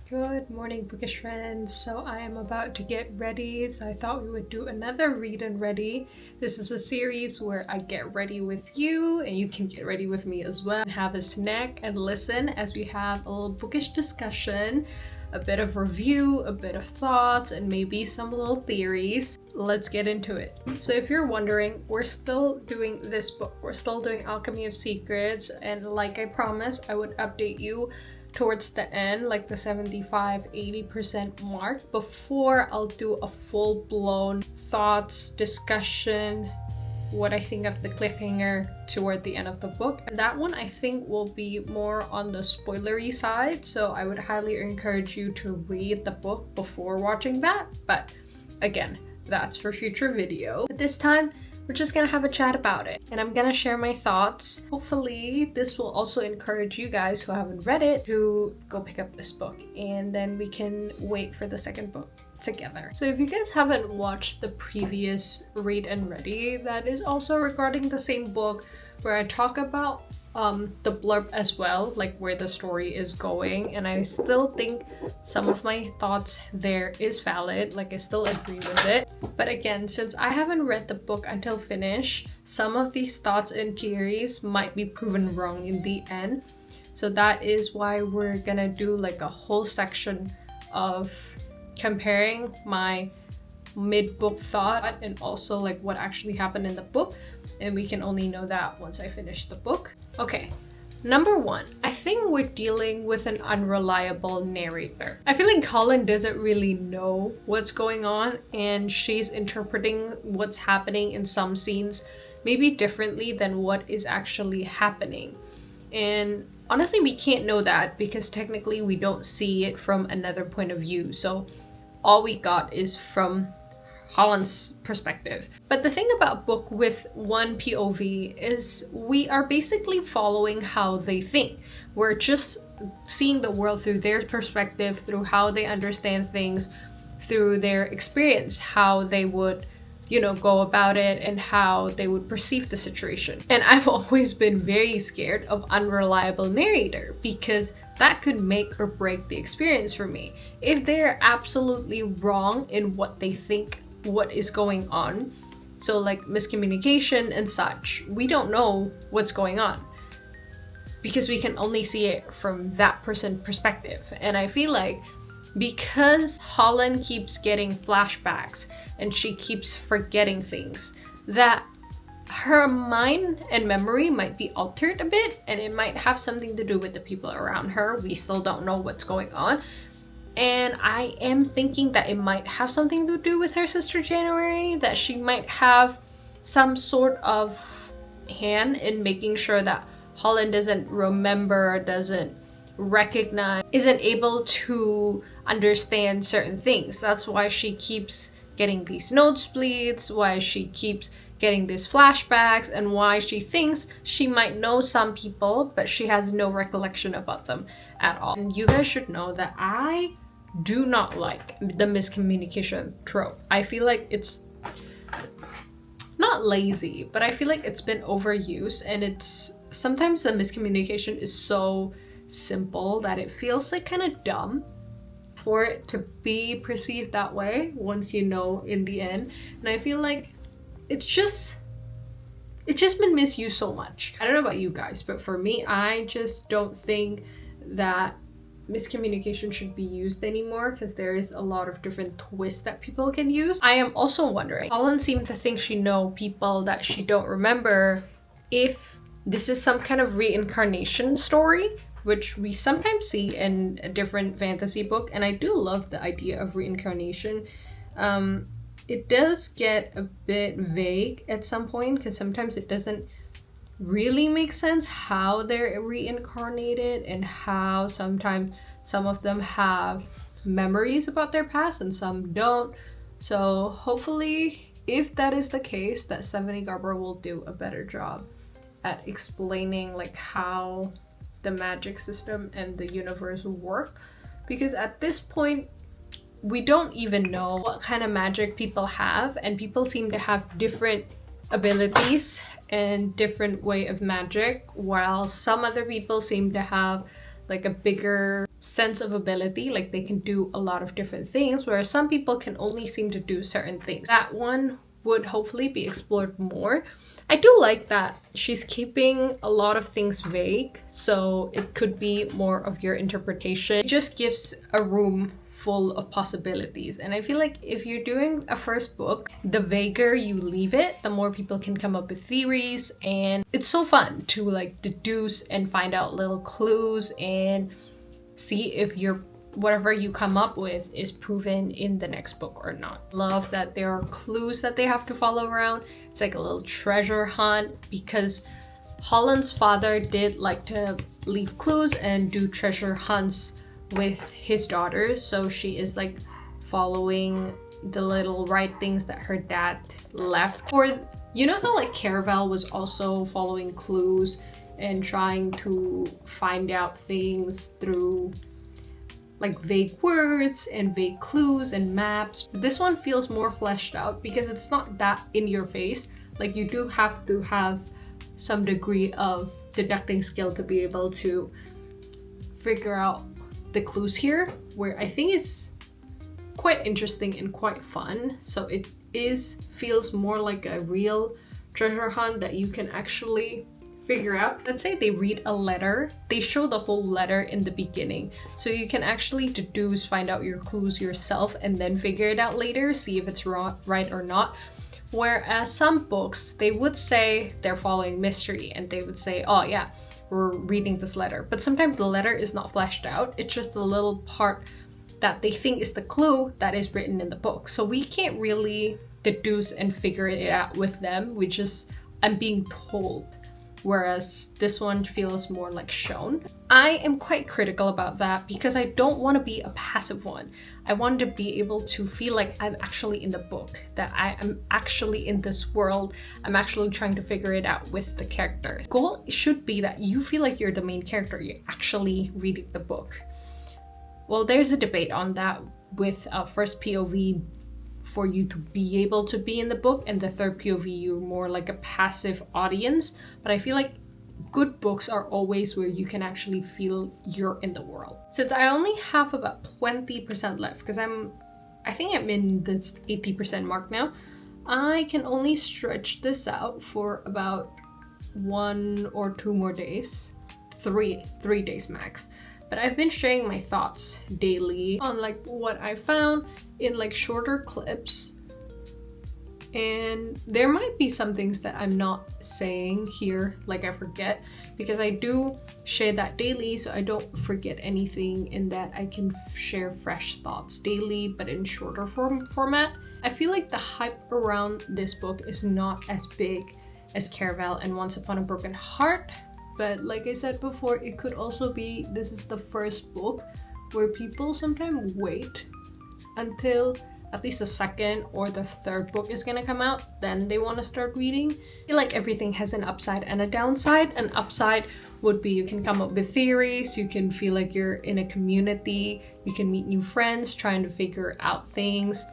Good morning, bookish friends. So I am about to get ready, so I thought we would do another read and ready. This is a series where I get ready with you and you can get ready with me as well. Have a snack and listen as we have a little bookish discussion, a bit of review, a bit of thoughts, and maybe some little theories. Let's get into it. So if you're wondering, we're still doing this book. We're still doing Alchemy of Secrets, and like I promised, I would update you towards the end, like the 75-80% mark, before I'll do a full-blown thoughts, discussion, what I think of the cliffhanger toward the end of the book. And that one I think will be more on the spoilery side, so I would highly encourage you to read the book before watching that. But again, that's for future video. But this time, we're just gonna have a chat about it, and I'm gonna share my thoughts. Hopefully this will also encourage you guys who haven't read it to go pick up this book, and then we can wait for the second book together. So if you guys haven't watched the previous Read and Ready, that is also regarding the same book, where I talk about the blurb as well, like where the story is going, and I still think some of my thoughts there is valid, like I still agree with it. But again, since I haven't read the book until finish, some of these thoughts and theories might be proven wrong in the end. So that is why we're gonna do like a whole section of comparing my mid-book thought and also like what actually happened in the book, and we can only know that once I finish the book. Okay, number one, I think we're dealing with an unreliable narrator. I feel like Colin doesn't really know what's going on, and she's interpreting what's happening in some scenes maybe differently than what is actually happening. And honestly, we can't know that because technically we don't see it from another point of view. So all we got is from Holland's perspective. But the thing about book with one POV is we are basically following how they think. We're just seeing the world through their perspective, through how they understand things, through their experience, how they would, go about it and how they would perceive the situation. And I've always been very scared of unreliable narrator because that could make or break the experience for me. If they're absolutely wrong in what they think what is going on, so like miscommunication and such, we don't know what's going on because we can only see it from that person's perspective. And I feel like because Holland keeps getting flashbacks and she keeps forgetting things, that her mind and memory might be altered a bit, and it might have something to do with the people around her. We still don't know what's going on. And I am thinking that it might have something to do with her sister January, that she might have some sort of hand in making sure that Holland doesn't remember, doesn't recognize, isn't able to understand certain things. That's why she keeps getting these nosebleeds, why she keeps getting these flashbacks, and why she thinks she might know some people, but she has no recollection about them at all. And you guys should know that I do not like the miscommunication trope. I feel like it's not lazy, but I feel like it's been overused, and it's sometimes the miscommunication is so simple that it feels like kind of dumb for it to be perceived that way once you know in the end. And I feel like it's just been misused so much. I don't know about you guys, but for me, I just don't think that miscommunication should be used anymore because there is a lot of different twists that people can use. I am also wondering, Colin seemed to think she know people that she don't remember, if this is some kind of reincarnation story, which we sometimes see in a different fantasy book, and I do love the idea of reincarnation. It does get a bit vague at some point because sometimes it doesn't really make sense how they're reincarnated, and how sometimes some of them have memories about their past and some don't. So hopefully, if that is the case, that Stephanie Garber will do a better job at explaining like how the magic system and the universe work, because at this point we don't even know what kind of magic people have, and people seem to have different abilities and different way of magic, while some other people seem to have like a bigger sense of ability, like they can do a lot of different things, whereas some people can only seem to do certain things. That one would hopefully be explored more. I do like that she's keeping a lot of things vague, so it could be more of your interpretation. It just gives a room full of possibilities, and I feel like if you're doing a first book, the vaguer you leave it, the more people can come up with theories, and it's so fun to like deduce and find out little clues and see if whatever you come up with is proven in the next book or not. Love that there are clues that they have to follow around. It's like a little treasure hunt, because Holland's father did like to leave clues and do treasure hunts with his daughters, so she is like following the little right things that her dad left. Or you know how like Caraval was also following clues and trying to find out things through like vague words and vague clues and maps. This one feels more fleshed out because it's not that in your face. Like you do have to have some degree of deducting skill to be able to figure out the clues here, where I think it's quite interesting and quite fun. So it feels more like a real treasure hunt that you can actually figure out. Let's say they read a letter, they show the whole letter in the beginning, so you can actually deduce, find out your clues yourself, and then figure it out later, see if it's right or not. Whereas some books, they would say they're following mystery and they would say, oh yeah, we're reading this letter, but sometimes the letter is not fleshed out, it's just a little part that they think is the clue that is written in the book. So we can't really deduce and figure it out with them, I'm being told. Whereas this one feels more like shown. I am quite critical about that because I don't want to be a passive one. I want to be able to feel like I'm actually in the book, that I am actually in this world, I'm actually trying to figure it out with the characters. Goal should be that you feel like you're the main character, you're actually reading the book. Well, there's a debate on that with first POV for you to be able to be in the book, and the third POV you're more like a passive audience. But I feel like good books are always where you can actually feel you're in the world. Since I only have about 20% left, because I think I'm in this 80% mark now, I can only stretch this out for about 1 or 2 more days, 3 days max. But I've been sharing my thoughts daily on like what I found in like shorter clips, and there might be some things that I'm not saying here, like I forget, because I do share that daily, so I don't forget anything, in that I can share fresh thoughts daily but in shorter format. I feel like the hype around this book is not as big as Caraval and Once Upon a Broken Heart. But like I said before, it could also be this is the first book where people sometimes wait until at least the second or the third book is gonna come out, then they want to start reading. I feel like everything has an upside and a downside. An upside would be you can come up with theories, you can feel like you're in a community, you can meet new friends trying to figure out things,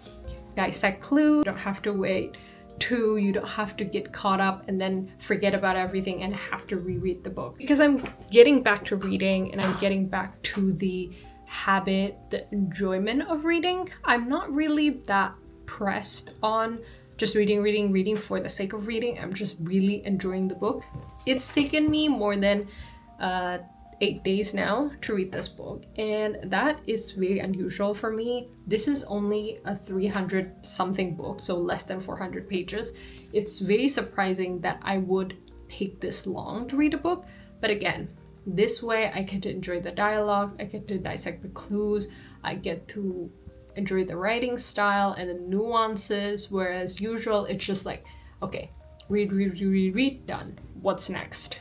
dissect clues, you don't have to wait. 2, you don't have to get caught up and then forget about everything and have to reread the book. Because I'm getting back to reading and I'm getting back to the habit, the enjoyment of reading, I'm not really that pressed on just reading for the sake of reading. I'm just really enjoying the book. It's taken me more than 8 days now to read this book, and that is very unusual for me. This is only a 300 something book, so less than 400 pages. It's very surprising that I would take this long to read a book, but again, this way I get to enjoy the dialogue, I get to dissect the clues, I get to enjoy the writing style and the nuances, whereas usual it's just like, okay, read, done. What's next?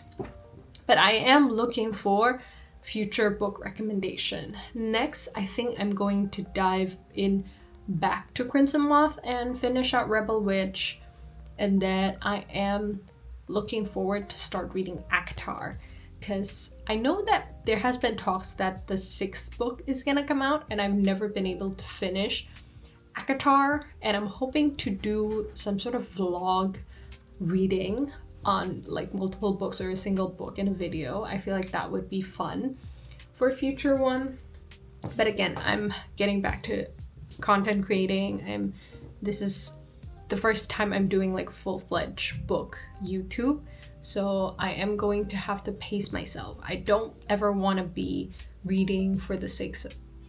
But I am looking for future book recommendation. Next, I think I'm going to dive in back to Crimson Moth and finish out Rebel Witch, and then I am looking forward to start reading ACOTAR, because I know that there has been talks that the 6th book is gonna come out, and I've never been able to finish ACOTAR, and I'm hoping to do some sort of vlog reading on like multiple books or a single book in a video. I feel like that would be fun for a future one. But again, I'm getting back to content creating. This is the first time I'm doing like full-fledged book YouTube, so I am going to have to pace myself. I don't ever want to be reading for the sake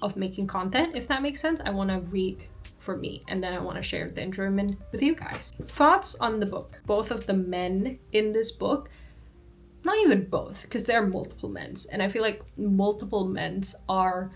of making content, if that makes sense. I want to read for me, and then I want to share the enjoyment with you guys. Thoughts on the book. Both of the men in this book, not even both, because there are multiple men's, and I feel like multiple men's are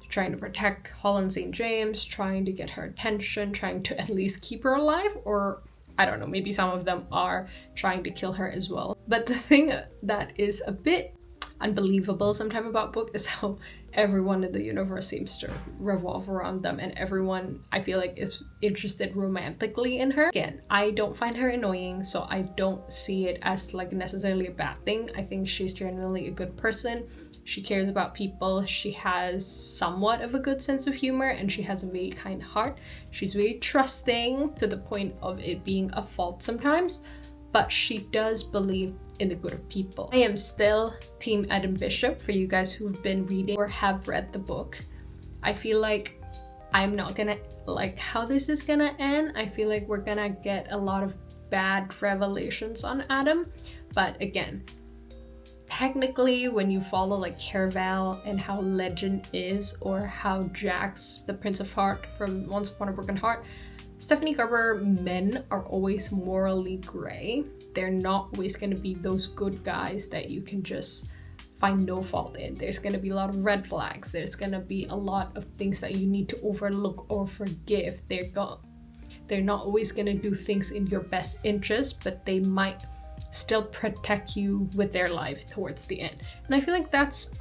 trying to protect Holland St. James, trying to get her attention, trying to at least keep her alive, or I don't know, maybe some of them are trying to kill her as well. But the thing that is a bit unbelievable sometimes about book is how everyone in the universe seems to revolve around them, and everyone, I feel like, is interested romantically in her. Again, I don't find her annoying, so I don't see it as like necessarily a bad thing. I think she's genuinely a good person. She cares about people, she has somewhat of a good sense of humor, and she has a very kind heart. She's very trusting to the point of it being a fault sometimes, but she does believe in the good of people. I am still Team Adam Bishop for you guys who've been reading or have read the book. I feel like I'm not gonna like how this is gonna end. I feel like we're gonna get a lot of bad revelations on Adam, but again, technically when you follow like Caraval and how Legend is, or how Jax, the Prince of Heart from Once Upon a Broken Heart, Stephanie Garber men are always morally gray. They're not always going to be those good guys that you can just find no fault in. There's going to be a lot of red flags. There's going to be a lot of things that you need to overlook or forgive. They're not always going to do things in your best interest, but they might still protect you with their life towards the end. And I feel like that's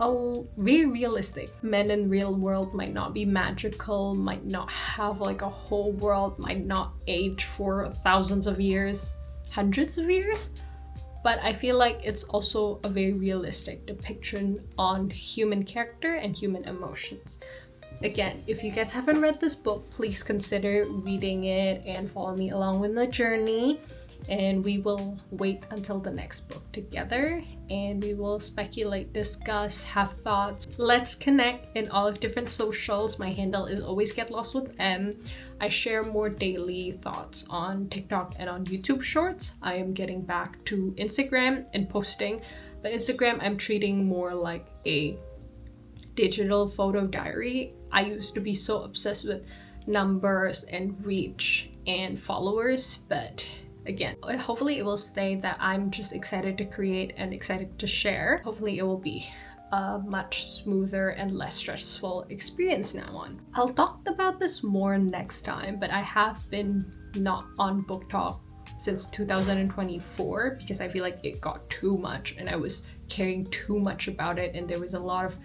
very realistic. Men in real world might not be magical, might not have like a whole world, might not age for thousands of years, hundreds of years, but I feel like it's also a very realistic depiction on human character and human emotions. Again, if you guys haven't read this book, please consider reading it and follow me along with the journey. And we will wait until the next book together, and we will speculate, discuss, have thoughts. Let's connect in all of different socials. My handle is always get lost with M. I share more daily thoughts on TikTok and on YouTube Shorts. I am getting back to Instagram and posting, but Instagram I'm treating more like a digital photo diary. I used to be so obsessed with numbers and reach and followers, but again, hopefully it will stay that I'm just excited to create and excited to share. Hopefully it will be a much smoother and less stressful experience now on. I'll talk about this more next time, but I have been not on book talk since 2024 because I feel like it got too much and I was caring too much about it, and there was a lot of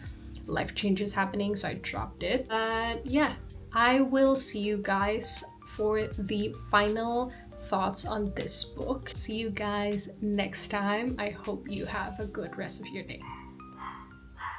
life changes happening, so I dropped it. But yeah, I will see you guys for the final thoughts on this book. See you guys next time. I hope you have a good rest of your day.